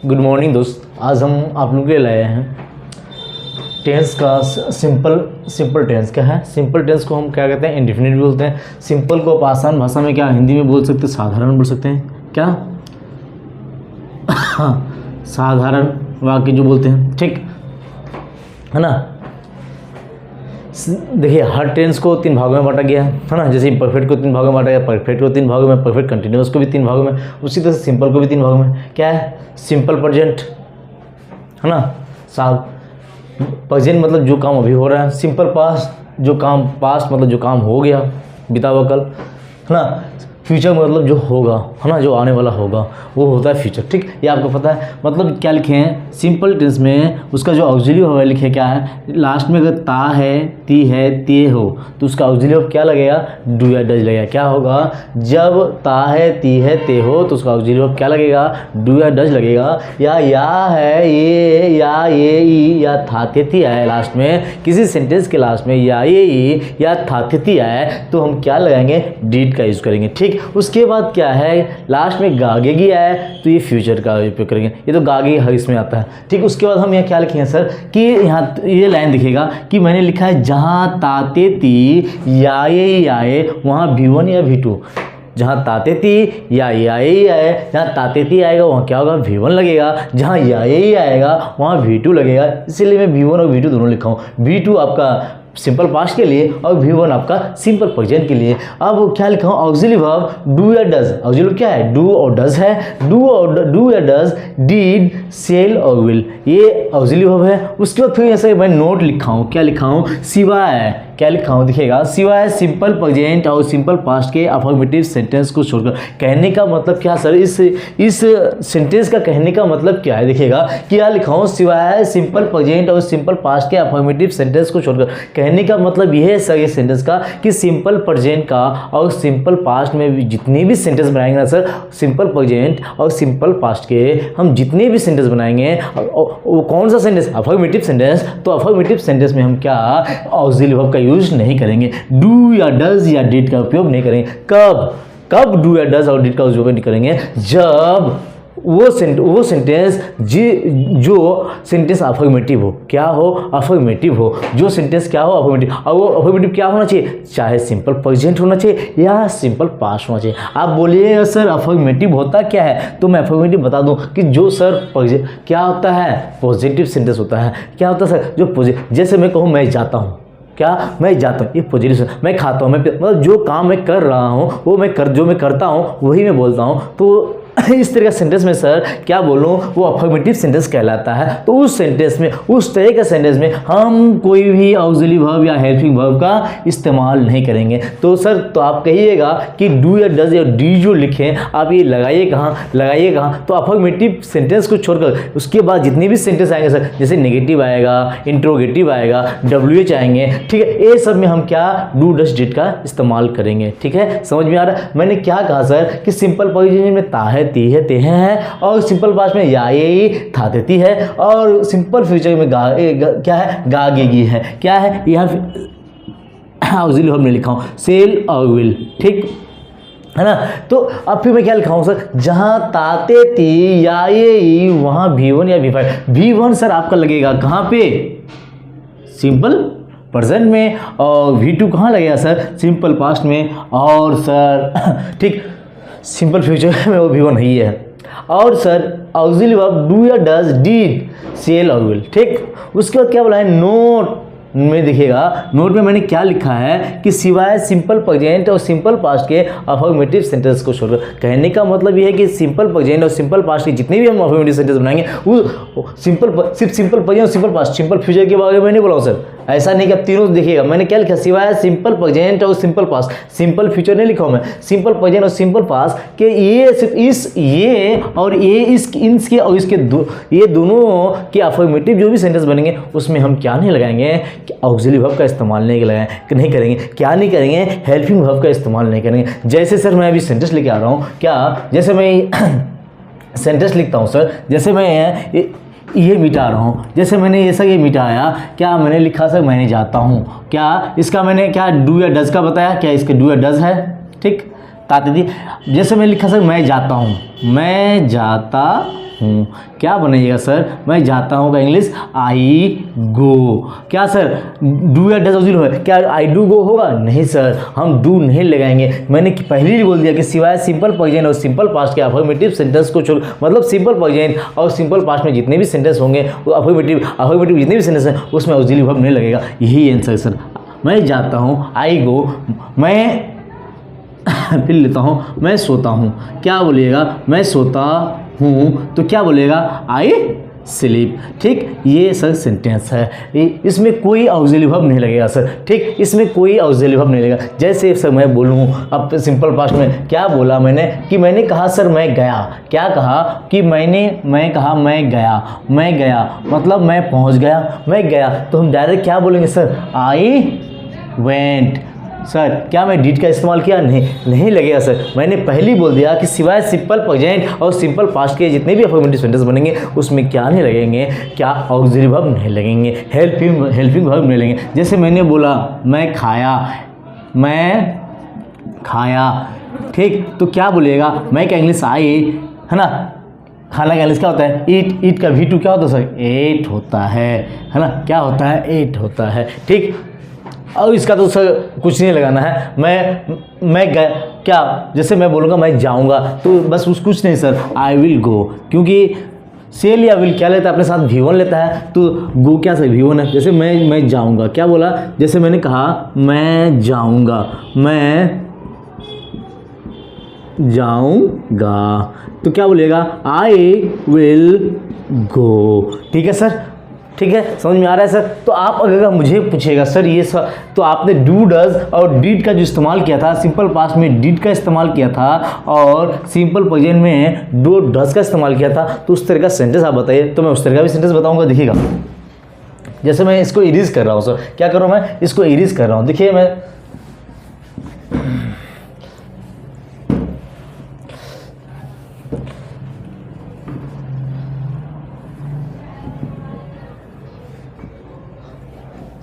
Good morning दोस्त। आज हम आप लोगों के लिए लाए हैं टेंस का सिंपल टेंस। क्या है सिंपल टेंस? को हम क्या कहते हैं? इंडेफिनिट भी बोलते हैं। सिंपल को आप आसान भाषा में क्या हिंदी में बोल सकते हैं? साधारण बोल सकते हैं। क्या साधारण वाक्य जो बोलते हैं, ठीक है ना। देखिए हर टेंस को 3 भागों में बांटा गया है ना। जैसे परफेक्ट को 3 भागों में बांटा गया, परफेक्ट को 3 भागों में, परफेक्ट कंटिन्यूअस को भी 3 भागों में, उसी तरह से सिंपल को भी 3 भागों में। क्या है? सिंपल प्रेजेंट है ना, प्रेजेंट मतलब जो काम अभी हो रहा है। सिंपल पास्ट जो काम, पास्ट मतलब जो काम हो गया, बीता हुआ कल है ना। फ्यूचर मतलब जो होगा है ना, जो आने वाला होगा वो होता है फ्यूचर, ठीक। ये आपको पता है। मतलब क्या लिखे हैं सिंपल टेंस में? उसका जो ऑक्सिलरी वर्ब लिखे क्या है लास्ट में? अगर ता है, ती है, ते हो तो उसका ऑक्सिलरी वर्ब क्या लगेगा? डू या डज लगेगा। क्या होगा? जब ता है, ती है, ते हो तो उसका ऑक्सिलरी वर्ब क्या लगेगा? डू या डज लगेगा। या है, ये, या, ये, ई या था, ते, ती आए लास्ट में, किसी सेंटेंस के लास्ट में या ये, ई या था, ते, ती आए तो हम क्या लगाएंगे? डीड का यूज़ करेंगे, ठीक। उसके बाद क्या है? लास्ट में गागेगी आए तो ये फ्यूचर का उपयोग करेंगे। ये तो गागे हर इसमें आता है, ठीक। उसके बाद हम यहाँ क्या लिखेंगे सर कि यहाँ ये लाइन दिखेगा कि मैंने लिखा है जहाँ ताते ती या ये आए वहाँ V1 या V2। जहाँ ताते ती या ये आए, जहाँ ताते ती आएगा वहाँ क्या होगा? V1 लगेगा। जहाँ या ये आएगा वहाँ V2 लगेगा। इसीलिए मैं V1 और V2 दोनों लिखा हूँ। V2 आपका सिंपल पास्ट के लिए और V1 आपका सिंपल प्रेजेंट के लिए। अब क्या लिखा हूँ? ऑक्सिलरी वर्ब डू या डज। ऑक्सिलरी वर्ब क्या है? डू और डज है। डू या डज, डीड, सेल और विल, ये ऑक्सिलरी वर्ब है। उसके बाद फिर ऐसे मैं नोट लिखा हूँ। क्या लिखा हूँ? सिवाय, क्या लिखा हूँ दिखेगा, सिवाय सिंपल प्रेजेंट और सिंपल पास्ट के अफर्मेटिव सेंटेंस को छोड़कर। कहने का मतलब क्या सर? इस सेंटेंस का कहने का मतलब क्या है? देखिएगा क्या लिखा हूँ? सिवाय सिंपल प्रेजेंट और सिंपल पास्ट के अफर्मेटिव सेंटेंस को छोड़कर। कहने का मतलब यह है सर ये सेंटेंस का कि सिंपल प्रेजेंट का और सिंपल पास्ट में भी जितने भी सेंटेंस बनाएंगे ना सर, सिंपल प्रेजेंट और सिंपल पास्ट के हम जितने भी सेंटेंस बनाएंगे वो कौन सा सेंटेंस? Affirmative sentence. तो अफर्मेटिव सेंटेंस में हम क्या ऑक्सिलरी वर्ब का यूज नहीं करेंगे। डू या डज या डिड का उपयोग नहीं करेंगे। कब डू या डज और डिड का उपयोग नहीं करेंगे? जब वो सेंटेंस जो सेंटेंस अफर्मेटिव हो। क्या हो? अफर्मेटिव हो। जो सेंटेंस क्या हो? अफर्मेटिव। और वो अफर्मेटिव क्या होना चाहिए? चाहे सिंपल प्रेजेंट होना चाहिए या सिंपल पास्ट होना चाहिए। आप बोलिएगा सर अफर्मेटिव होता क्या है? तो मैं अफर्मेटिव बता दूं कि जो सर क्या होता है? पॉजिटिव सेंटेंस होता है। क्या होता है सर? जो पॉजिटिव, जैसे मैं कहूँ मैं जाता हूँ, क्या मैं जाता हूँ, ये पॉजिटिव। मैं खाता हूँ, मैं मतलब जो काम मैं कर रहा हूँ वो जो मैं करता हूँ वही मैं बोलता हूँ। तो इस तरह का सेंटेंस में सर क्या बोलूँ? वो अफर्मेटिव सेंटेंस कहलाता है। तो उस सेंटेंस में, उस तरह के सेंटेंस में हम कोई भी ऑक्सिलरी वर्ब या हेल्पिंग वर्ब का इस्तेमाल नहीं करेंगे। तो सर तो आप कहिएगा कि डू या डज या डी जो लिखें आप ये लगाइए कहाँ? तो अफर्मेटिव सेंटेंस को छोड़कर उसके बाद जितने भी सेंटेंस आएंगे सर, जैसे नेगेटिव आएगा, इंट्रोगेटिव आएगा, WH आएंगे, ठीक है, ये सब में हम क्या डू डज डिड का इस्तेमाल करेंगे, ठीक है। समझ में आ रहा है? मैंने क्या कहा सर कि सिंपल प्रेजेंट में ता है, ती है, ते है, और सिंपल पास्ट में या ये, था, ते, ती है, और सिंपल फ्यूचर में क्या है? गागेगी है। क्या है? यहाँ ऑक्सिलरी वर्ब में लिखा हूँ सेल और विल, ठीक है ना। तो अब फिर मैं क्या लिखा हूँ सर? जहाँ ताते ती या ये ई वहाँ V1 या V5। V1 सर आपका लगेगा कहाँ पे? सिंपल प्रेजेंट में। और V2 कहाँ लगेगा सर? सिंपल पास्ट में। और सर ठीक सिंपल फ्यूचर में वो V1 ही है। और सर ऑक्सिलरी वर्ब डू या डज, डीड, सेल और विल, ठीक। उसके बाद क्या बोला है? नोट में दिखेगा, नोट में मैंने क्या लिखा है कि सिवाय सिंपल प्रेजेंट और सिंपल पास्ट के अफर्मेटिव सेंटेंस को छोड़कर। कहने का मतलब ये है कि सिंपल प्रेजेंट और सिंपल पास्ट के जितने भी हम अफर्मेटिव सेंटेंस बनाएंगे वो सिर्फ सिंपल प्रेजेंट और सिंपल पास्ट, सिंपल फ्यूचर के बारे में नहीं बोला हूँ सर। ऐसा नहीं कि आप तीनों देखिएगा। मैंने क्या लिखा? सिवाय सिंपल प्रेजेंट और सिंपल पास्ट, सिंपल फ्यूचर नहीं लिखा हूँ मैं, सिंपल प्रेजेंट और सिंपल पास्ट के ये सिर्फ ये और ये इसके और इसके ये दोनों के अफर्मेटिव जो भी सेंटेंस बनेंगे उसमें हम क्या नहीं लगाएंगे? ऑक्सिलरी वर्ब का इस्तेमाल नहीं करेंगे। क्या नहीं करेंगे? हेल्पिंग वर्ब का इस्तेमाल नहीं करेंगे। जैसे सर मैं अभी सेंटेंस लेके आ रहा हूँ, क्या जैसे मैं सेंटेंस लिखता हूँ सर, जैसे मैं ये मिटा रहा हूँ, जैसे मैंने ये सब ये मिटाया, क्या मैंने लिखा सर मैं जाता हूँ, क्या इसका मैंने क्या डू या डज का बताया? क्या इसका डू या डज है, ठीक। ताते दी जैसे मैं लिखा सर मैं जाता हूँ, मैं जाता हूँ। क्या बनेगा सर, मैं जाता हूँ का इंग्लिश आई गो। क्या सर डू या डज ऑक्सिलरी है, क्या आई डू गो होगा? नहीं सर, हम डू नहीं लगाएंगे। मैंने पहले ही बोल दिया कि सिवाय सिंपल प्रेजेंट और सिंपल पास्ट के अफर्मेटिव सेंटेंस को छोड़, मतलब सिंपल प्रेजेंट और सिंपल पास्ट में जितने भी सेंटेंस होंगे वो अफर्मेटिव जितने भी सेंटेंस हैं उसमें ऑक्सिलरी वर्ब नहीं लगेगा। यही आंसर है सर। मैं जाता हूँ आई गो, मैं फिर लेता हूँ, मैं सोता हूँ। क्या बोलिएगा, मैं सोता हूँ, तो क्या बोलेगा आई स्लीप। ठीक, ये सर सेंटेंस है, इसमें कोई ऑक्सिलरी वर्ब नहीं लगेगा सर। ठीक, इसमें कोई ऑक्सिलरी वर्ब नहीं लगेगा। जैसे सर मैं बोलूँ अब सिंपल पास्ट में, क्या बोला मैंने कि मैंने कहा सर मैं गया। क्या कहा कि मैं कहा मैं गया मतलब मैं पहुँच गया, मैं गया। तो हम डायरेक्ट क्या बोलेंगे सर, आई वेंट। सर क्या मैं डिड का इस्तेमाल किया? नहीं लगेगा सर। मैंने पहले ही बोल दिया कि सिवाय सिंपल प्रेजेंट और सिंपल पास्ट के जितने भी अफर्मेटिव सेंटेंस बनेंगे उसमें क्या नहीं लगेंगे, क्या ऑक्सिलरी वर्ब नहीं लगेंगे, हेल्पिंग वर्ब नहीं लगेंगे। जैसे मैंने बोला मैं खाया, ठीक, तो क्या बोलिएगा, मैं का इंग्लिश आई है ना, खाना का इंग्लिश क्या होता है, ईट का V2 क्या होता है सर, एट होता है ना, क्या होता है, एट होता है। ठीक, और इसका तो सर कुछ नहीं लगाना है। मैं गया, क्या जैसे मैं बोलूँगा मैं जाऊँगा तो बस कुछ नहीं सर, आई विल गो, क्योंकि सेल या विल क्या लेता है अपने साथ V1 लेता है, तो गो क्या सर V1 है। जैसे मैं जाऊँगा, क्या बोला, जैसे मैंने कहा मैं जाऊँगा, तो क्या बोलेगा, आई विल गो। ठीक है सर, ठीक है, समझ में आ रहा है सर। तो आप अगर मुझे पूछेगा सर ये सर, तो आपने डू डज और डिड का जो इस्तेमाल किया था, सिंपल पास्ट में डिड का इस्तेमाल किया था और सिंपल प्रेजेंट में डू डज का इस्तेमाल किया था, तो उस तरह का सेंटेंस आप बताइए, तो मैं उस तरह का भी सेंटेंस बताऊंगा। देखिएगा, जैसे मैं इसको इरेज कर रहा हूँ सर, क्या कर रहा हूँ मैं, इसको इरेज कर रहा हूँ। देखिए मैं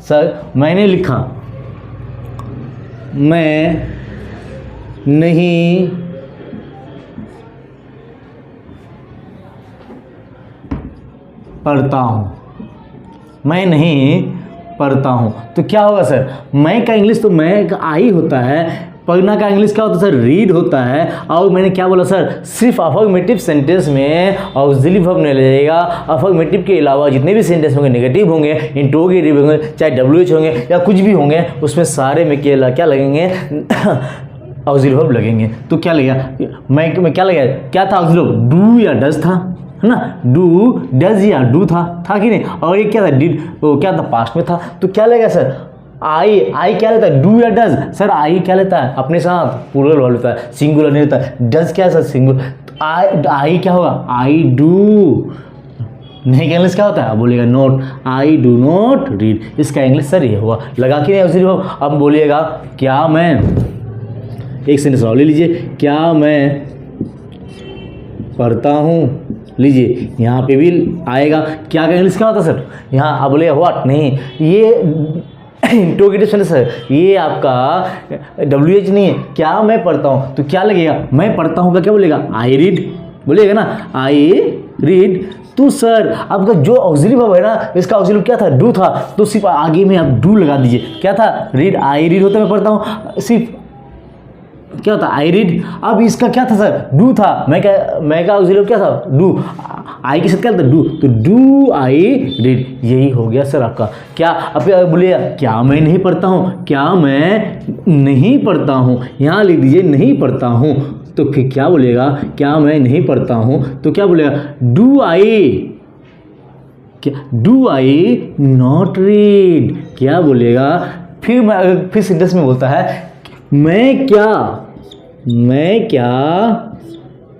सर मैंने लिखा मैं नहीं पढ़ता हूँ, तो क्या होगा सर, मैं का इंग्लिश तो मैं का आई होता है, पढ़ना का इंग्लिश क्या होता है सर, रीड होता है। और मैंने क्या बोला सर, सिर्फ अफर्मेटिव सेंटेंस में ऑक्सिलरी वर्ब नहीं लगेगा। अफर्मेटिव के अलावा जितने भी सेंटेंस होंगे, नेगेटिव होंगे, इंट्रोगेटिव होंगे, चाहे WH होंगे या कुछ भी होंगे, उसमें सारे में क्या लगेंगे, ऑक्सिलरी वर्ब लगेंगे। तो क्या लगेगा, मैं क्या लगेगा, क्या था ऑक्सिलरी वर्ब, डू या डज था, है ना, डू डज या डू था कि नहीं, और ये क्या था, डिड, वो क्या था, पास्ट में था। तो क्या लगेगा सर, आई क्या लेता है, डू या डज, सर आई क्या लेता है, अपने साथ प्लूरल वर्ब लेता है, सिंगुलर नहीं लेता है। डज क्या है सर, सिंगुलर। तो आई क्या होगा, आई डू, नहीं का इंग्लिश क्या होता है, बोलिएगा note, I do not read. इसका इंग्लिश सर ये हुआ, लगा कि नहीं ऑक्सिलरी वर्ब। अब बोलिएगा, क्या मैं, एक सेंटेंस और ले लीजिए, क्या मैं पढ़ता हूँ, लीजिए यहाँ पे भी आएगा, क्या का इंग्लिश क्या होता है सर, यहाँ आप बोलिएगा व्हाट, नहीं, ये इंट्रोगेटिव सेंटेंस है, ये आपका WH नहीं है। क्या मैं पढ़ता हूँ, तो क्या लगेगा, मैं पढ़ता हूँ का क्या बोलेगा, आई रीड, बोलिएगा ना, आई रीड। तो सर आपका जो ऑक्सिलरी वर्ब है ना, इसका ऑक्सिलरी क्या था, डू था, तो सिर्फ आगे में आप डू लगा दीजिए। क्या था, रीड, आई रीड होता है, मैं पढ़ता हूँ, सिर्फ क्या होता, आई रीड। अब इसका क्या था सर, डू था, मैं का ऑक्सिलरी क्या था, डू, आई के साथ क्या था, डू, तो डू आई रीड, यही हो गया सर आपका। क्या अब बोलिएगा, क्या मैं नहीं पढ़ता हूँ, क्या मैं नहीं पढ़ता हूँ, यहाँ लिख दीजिए नहीं पढ़ता हूँ, तो क्या बोलेगा, क्या मैं नहीं पढ़ता हूँ, तो क्या बोलेगा, डू आई नॉट रीड, क्या बोलेगा, फिर सेंटेंस में बोलता है, मैं क्या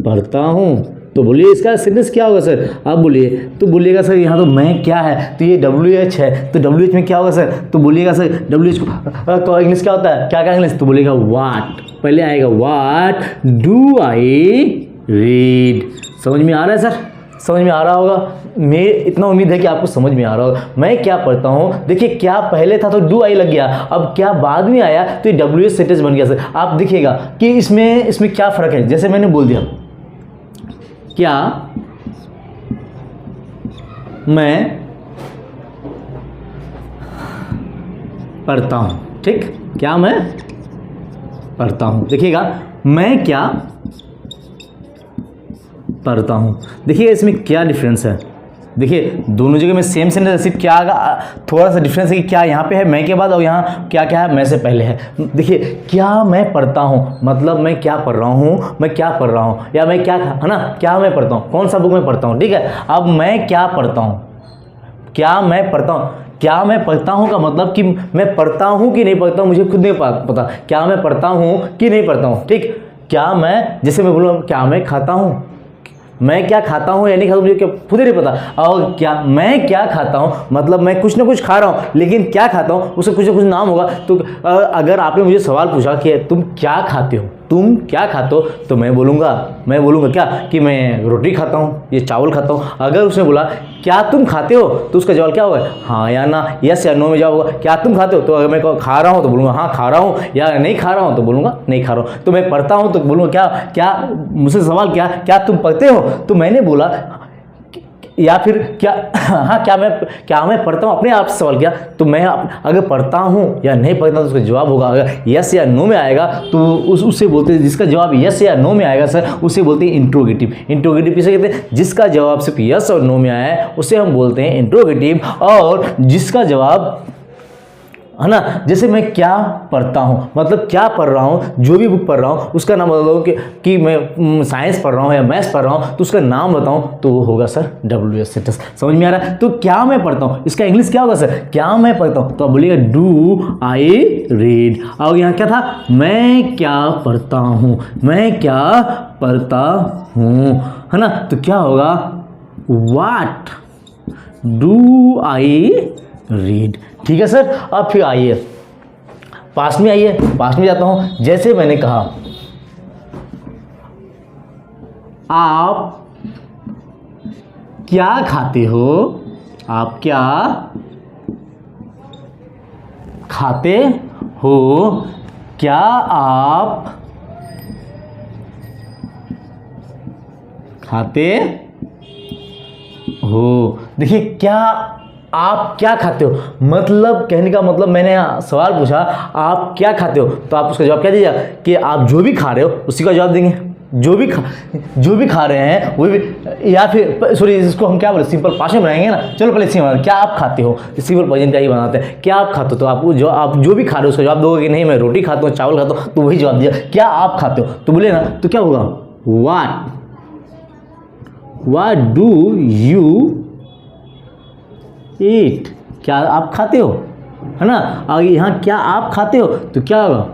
पढ़ता हूँ, तो बोलिए इसका सेंटेंस क्या होगा सर, आप बोलिए, तो बोलिएगा सर यहाँ तो मैं क्या है, तो ये WH है, तो WH में क्या होगा सर, तो बोलिएगा सर WH को इंग्लिश क्या होता है, क्या इंग्लिश, तो बोलिएगा व्हाट, पहले आएगा व्हाट डू आई रीड। समझ में आ रहा है सर, समझ में आ रहा होगा, मैं इतना उम्मीद है कि आपको समझ में आ रहा होगा। मैं क्या पढ़ता हूँ, देखिए क्या पहले था तो डू आई लग गया, अब क्या बाद में आया तो ये WH सेंटेंस बन गया सर। आप देखिएगा कि इसमें क्या फ़र्क है, जैसे मैंने बोल दिया, क्या मैं पढ़ता हूँ। ठीक, क्या मैं पढ़ता हूँ। देखिएगा, मैं क्या पढ़ता हूँ। देखिए इसमें क्या डिफरेंस है। देखिए दोनों जगह में सेम सेंटेंस, सिर्फ क्या थोड़ा सा डिफरेंस है कि क्या यहाँ पे है मैं के बाद और यहाँ क्या क्या है मैं से पहले है। देखिए क्या मैं पढ़ता हूँ मतलब मैं क्या पढ़ रहा हूँ, मैं क्या पढ़ रहा हूँ, या मैं क्या, है ना, क्या मैं पढ़ता हूँ, कौन सा बुक मैं पढ़ता हूँ। ठीक है, अब मैं क्या पढ़ता हूँ, क्या मैं पढ़ता हूँ, क्या मैं पढ़ता हूँ का मतलब कि मैं पढ़ता हूँ कि नहीं पढ़ता हूँ मुझे खुद नहीं पता, क्या मैं पढ़ता हूँ कि नहीं पढ़ता हूँ। ठीक, क्या मैं, जैसे मैं बोलूँ क्या मैं खाता हूँ, मैं क्या खाता हूँ या नहीं खाता हूँ मुझे खुद ही नहीं पता। और क्या मैं क्या खाता हूँ मतलब मैं कुछ ना कुछ खा रहा हूँ, लेकिन क्या खाता हूँ उसका कुछ ना कुछ नाम होगा। तो अगर आपने मुझे सवाल पूछा कि तुम क्या खाते हो, तुम क्या खाते हो, तो मैं बोलूँगा क्या कि मैं रोटी खाता हूँ, ये चावल खाता हूँ। अगर उसने बोला क्या तुम खाते हो, तो उसका जवाब क्या होगा, हाँ या ना, यस या नो में जवाब होगा। क्या तुम खाते हो, तो अगर मैं खा रहा हूँ तो बोलूँगा हाँ खा रहा हूँ, या नहीं खा रहा हूँ तो बोलूँगा नहीं खा रहा हूँ। तो मैं पढ़ता हूँ तो बोलूँगा क्या मुझसे सवाल क्या तुम पढ़ते हो, तो मैंने बोला, या फिर क्या हाँ क्या मैं पढ़ता हूँ, अपने आप से सवाल किया। तो मैं अगर पढ़ता हूँ या नहीं पढ़ता तो उसका जवाब होगा, अगर यस या नो में आएगा तो उससे बोलते हैं, जिसका जवाब यस या नो में आएगा सर उसे बोलते हैं इंट्रोगेटिव। इंट्रोगेटिव किसे कहते हैं, जिसका जवाब सिर्फ यस और नो में आया है उसे हम बोलते हैं इंट्रोगेटिव। और जिसका जवाब, है ना, जैसे मैं क्या पढ़ता हूँ मतलब क्या पढ़ रहा हूँ, जो भी बुक पढ़ रहा हूँ उसका नाम बताऊँ कि मैं साइंस पढ़ रहा हूँ या मैथ्स पढ़ रहा हूँ, तो उसका नाम बताऊँ तो वो होगा सर WH सेंटेंस। समझ में आ रहा है। तो क्या मैं पढ़ता हूँ इसका इंग्लिश क्या होगा सर, क्या मैं पढ़ता हूँ, तो आप बोलिएगा डू आई रीड। और यहाँ क्या था, मैं क्या पढ़ता हूँ, मैं क्या पढ़ता हूँ, है ना, तो क्या होगा, व्हाट डू आई रीड। ठीक है सर। अब फिर आइए पास्ट में, आइए पास्ट में जाता हूं। जैसे मैंने कहा आप क्या खाते हो, आप क्या खाते हो, क्या आप खाते हो। देखिए क्या आप क्या खाते हो मतलब कहने का मतलब, मैंने सवाल पूछा आप क्या खाते हो, तो आप उसका जवाब क्या दीजिएगा कि आप जो भी खा रहे हो उसी का जवाब देंगे। जो भी खा रहे हैं वो भी, या फिर सॉरी इसको हम क्या बोले, सिंपल पास्ट में बनाएंगे ना। चलो पहले सिंपल, क्या आप खाते हो, सिंपल प्रेजेंट का ही बनाते हैं। क्या आप खाते हो, तो आप जो भी खा रहे हो उसका जवाब दोगे कि नहीं मैं रोटी खाता हूँ, चावल खाता हूँ, तो वही जवाब दिया। क्या आप खाते हो तो बोले ना, तो क्या होगा, व्हाट डू यू ईट, क्या आप खाते हो, है ना। आगे यहाँ क्या आप खाते हो तो क्या होगा,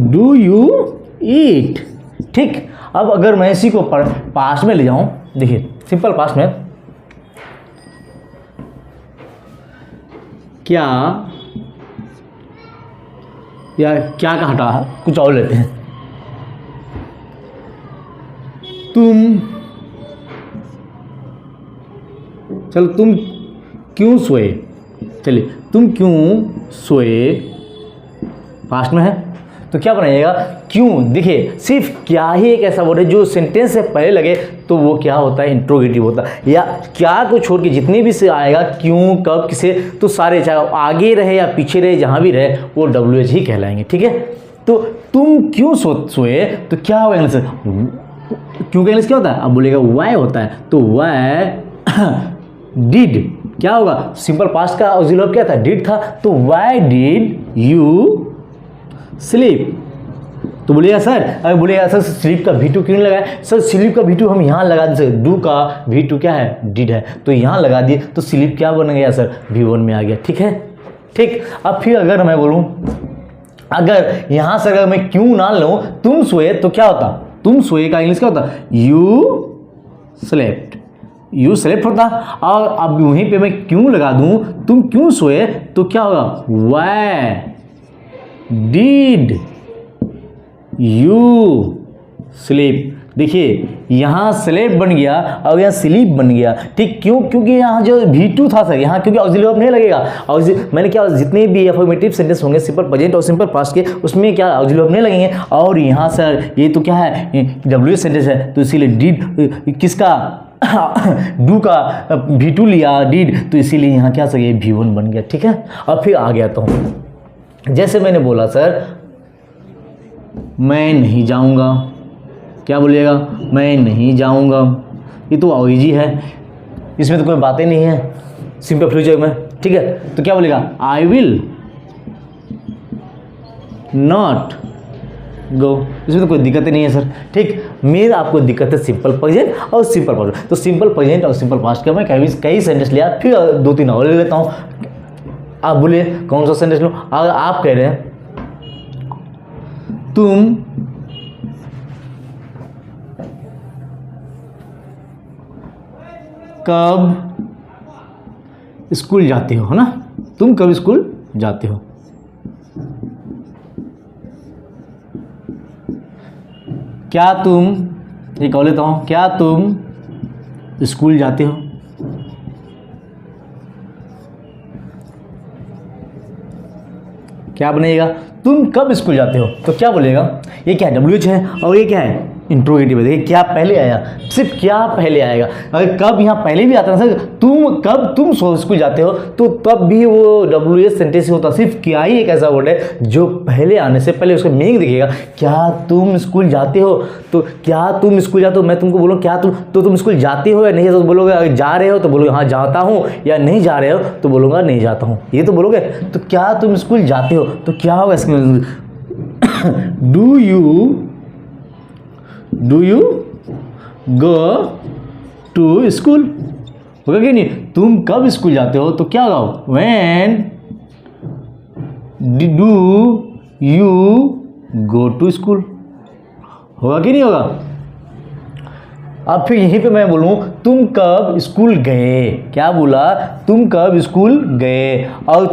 डू यू ईट। ठीक, अब अगर मैं इसी को पास्ट में ले जाऊं, देखिए सिंपल पास्ट में क्या, या क्या का हटा कुछ और लेते हैं, चलो तुम क्यों सोए, चलिए तुम क्यों सोए पास्ट में है तो क्या बनाइएगा, क्यों। देखिए सिर्फ क्या ही एक ऐसा वर्ड है जो सेंटेंस से पहले लगे तो वो क्या होता है, इंट्रोगेटिव होता है। या क्या को छोड़ के जितने भी से आएगा, क्यों, कब, किसे, तो सारे चाहे आगे रहे या पीछे रहे, जहाँ भी रहे वो WH ही कहलाएंगे। ठीक है, तो तुम क्यों सोए तो क्या होगा इंग्लिश, क्यों का इंग्लिश क्या होता है, अब बोलेगा वाई होता है, तो वाई डिड क्या होगा, सिंपल पास्ट का ऑक्सिलरी वर्ब क्या था, डिड था, तो वाई डिड यू स्लीप। तो बोलिएगा सर, अगर बोलिएगा सर स्लीप का V2 क्यों नहीं लगाया, सर स्लीप का V2 हम यहाँ लगा दे, डू का V2 क्या है, डिड है, तो यहाँ लगा दिए तो स्लीप क्या बन गया सर, V1 में आ गया। ठीक है, ठीक। अब फिर अगर मैं बोलूँ, अगर यहाँ से अगर मैं क्यों ना लूँ, तुम सोए तो क्या होता, तुम सोए का इंग्लिश क्या होता, यू स्लेप्ट होता। और अब वहीं पे मैं क्यों लगा दूं, तुम क्यों सोए तो क्या होगा, व्हाई डिड यू स्लीप। देखिए यहाँ स्लेप बन गया और यहाँ स्लीप बन गया, ठीक। क्यों? क्योंकि यहाँ जो V2 था सर, यहाँ क्योंकि ऑक्सिलरी वर्ब नहीं लगेगा। मैंने क्या, जितने भी अफर्मेटिव सेंटेंस होंगे सिंपल प्रेजेंट और सिंपल पास्ट के, उसमें क्या ऑक्सिलरी वर्ब नहीं लगेंगे। और यहाँ सर ये तो क्या है, WH सेंटेंस है, तो इसीलिए डिड किसका, डू का V2 लिया डिड, तो इसीलिए यहाँ क्या सर ये V1 बन गया, ठीक है। अब फिर आ गया तो जैसे मैंने बोला सर, मैं नहीं जाऊँगा, क्या बोलिएगा, मैं नहीं जाऊँगा, ये तो OEG है, इसमें तो कोई बातें नहीं है सिंपल फ्यूचर में, ठीक है। तो क्या बोलेगा, आई विल नॉट गो, इसमें तो कोई दिक्कत नहीं है सर, ठीक। मेरा आपको दिक्कत है सिंपल प्रेजेंट और सिंपल पास्ट। तो सिंपल प्रेजेंट और सिंपल पास्ट का मैं कई सेंटेंस लिया, फिर 2-3 और ले लेता हूँ। आप बोलिए कौन सा सेंटेंस लो। अगर आप कह रहे हैं तुम कब स्कूल जाते हो, है ना, तुम कब स्कूल जाते हो। क्या तुम, ये कह लेता हूँ, क्या तुम स्कूल जाते हो। क्या बनेगा, तुम कब स्कूल जाते हो, तो क्या बोलेगा, ये क्या है, WH है और ये क्या है, इंट्रोगेटिव है। देखिए क्या पहले आया, सिर्फ क्या पहले आएगा। अगर कब यहाँ पहले भी आता है ना सर, तुम स्कूल जाते हो, तो तब भी वो WH सेंटेंस ही होता। सिर्फ क्या ही एक ऐसा वर्ड है जो पहले आने से पहले उसका मीनिंग दिखेगा। क्या तुम स्कूल जाते हो, तो क्या तुम स्कूल जाते हो, मैं तुमको बोलूँ क्या तुम स्कूल जाते हो या नहीं, तो बोलोगे। अगर जा रहे हो तो बोलोगे हाँ जाता हूँ, या नहीं जा रहे हो तो बोलूँगा नहीं जाता हूँ, ये तो बोलोगे। तो क्या तुम स्कूल जाते हो, तो क्या होगा इसमें, do you go to school, होगा कि नहीं। तुम कब स्कूल जाते हो, तो क्या होगा, when do you go to school, होगा कि नहीं होगा। अब फिर यहीं पे मैं बोलूँ तुम कब स्कूल गए, क्या बोला, तुम कब स्कूल गए, और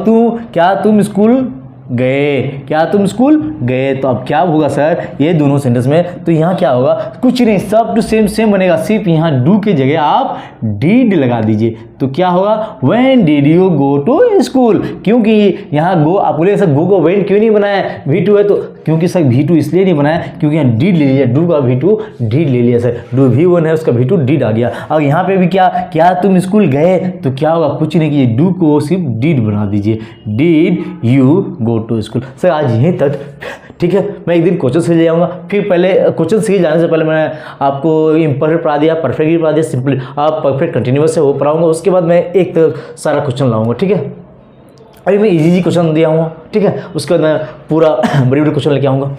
तुम स्कूल गए, क्या तुम स्कूल गए। तो अब क्या होगा सर, ये दोनों सेंटेंस में, तो यहाँ क्या होगा, कुछ नहीं, सब टू सेम बनेगा, सिर्फ यहाँ डू की जगह आप डिड लगा दीजिए। तो क्या होगा, when did you go to school, क्योंकि यहाँ गो, आप बोले सर गो को व्हेन क्यों नहीं बनाया, V2 है, तो क्योंकि सर V2 इसलिए नहीं बनाया क्योंकि यहाँ डिड ले लिया, डू का V2 डिड ले लिया सर, डू V1 है, उसका V2 डिड आ गया। और यहाँ पे भी क्या तुम स्कूल गए, तो क्या होगा, कुछ नहीं कीजिए, डू को सिर्फ डिड बना दीजिए, did you go to school. Sir आज यहीं तक, ठीक है। मैं एक दिन क्वेश्चन सीरीज ले जाऊँगा, फिर पहले क्वेश्चन सीरीज जाने से पहले मैं आपको इम्परफेक्ट पढ़ा दिया, परफेक्ट भी पढ़ा दिया, सिंपल आप परफेक्ट कंटिन्यूअस से वो पढ़ाऊँगा। उसके बाद मैं एक सारा क्वेश्चन लाऊंगा, ठीक है। अभी मैं इजी क्वेश्चन दिया हूँ, ठीक है। उसके बाद मैं पूरा बड़ी क्वेश्चन लेके आऊँगा।